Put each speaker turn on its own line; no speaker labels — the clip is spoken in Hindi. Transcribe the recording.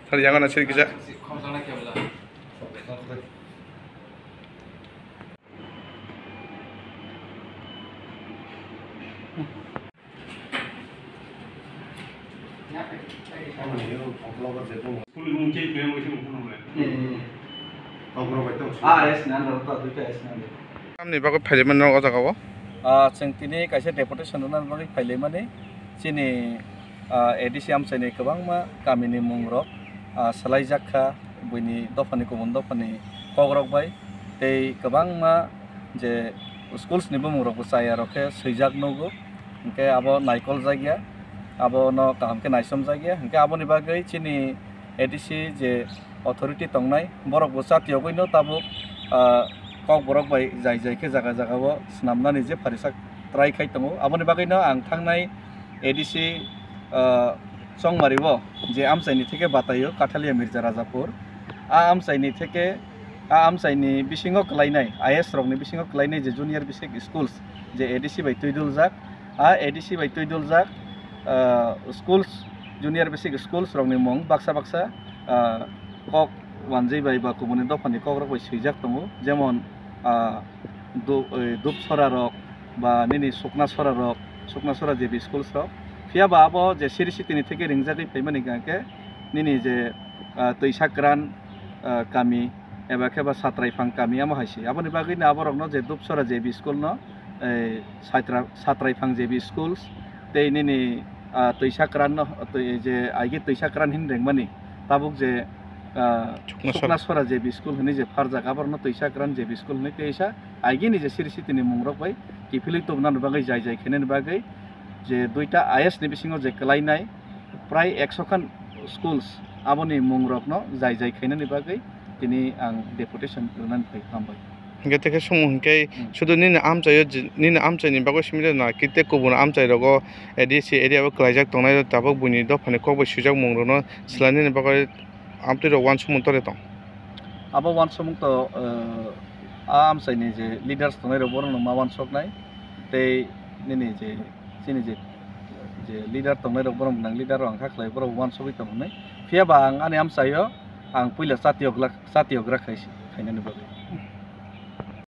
Thar yang na sir kisa. Amni bago phaileman no oja gawo.
जों दिनै खायसे डेपुटेसन होनानै फाइलेमानि जोंनि एडिसि आमसाइनि गोबां गामिनि मुं रक सोलायजाखा बयनि दफानि गुबुन दफानि कग्रकबाय दै गोबां जे स्कुल्सनिबो मुं रकबो जाय आरोखे सैजाक नगो ओंखे आबो नायकल जायगा आबो न कामके नायसम जायगा ओंखे आबोनि बागै जोंनि एडिसि जे अथरिटी तंनाय बरकबो जातियावबो न ताबो कक बरक बाय जाय जायखे जागा जागाबो स्नामनानै जे फारिसा ट्राइ खाय दङ आबोनि बागैनो आं थांनाय एडिसि संमारिबो जे आमसाइनि थेके बातायो काठालिया मिर्जा राजापुर आमसाइनि थेके आमसाइनि बिसिङाव क्लाइनाय आइएस रकनि बिसिङाव क्लाइनाय जे जुनियर बेसिक स्कुल्स जे एडिसि बाय तुइदुलजाक एडिसि बाय तुइदुलजाक स्कुल्स जुनियर बेसिक स्कुल्स रकनि मुं बाक्सा बाक्सा कक वानजै बाय बा गुबुननि दफानि कग्रक बाय सैजाक दङ जेमन दुपसरा रक बा निनि सुकनासरा रक सुकनासरा जे बि स्कुल्स रक फियाबा आबो जे सिरि सिटिनि थेके रिंजागै फैमानि गाके निनि जे तैसाक्रान गामि एबा केबा सात्रायफां गामि आमा हायसि आबोनि बागैनो आबरकनो जे दुपसरा जे बि स्कुल न सात्रायफां जे बि स्कुल्स दै निनि तैसाक्रान जे आइगे तैसाक्रान हिनरेंमानि ताबुक जे सुकनासरा जे बि स्कुल होनी जे फारजा गाबरनो तैसाक्रान जे बि स्कुल होनी तेसा आइगे नि जे सिरि सिटिनि मुंरक बाय किफिलि तबनानो बागै जाय जाय खेनेनि बागै जे दुइटा आइएस नि बिसिङाव जे क्लाइनाय प्राय 100 खान स्कुल्स आबोनि मुंरकनो जाय जाय खेनेनि बागै दिनै आं डेपुटेसन होनानै फैखांबाय
Hingga teke sumu hingga sudah nina amcai ni bagus sembilan na kita kubun amcai rogo edisi area bagus kelajak tonai tabak bunyi do panik kau bagus sujak mengurno selain ni bagus amcai rogo wan sumu tore tong.
Aba wan sumu to amcai ni je leaders tonai rogo orang nama wan sok nai, tei ni je sini je leader tonai rogo orang menang leader orang kak lagi orang wan sok itu nai. Via bang ane amcai yo ang puila satiok gerak kaisi, kainan ni bagus.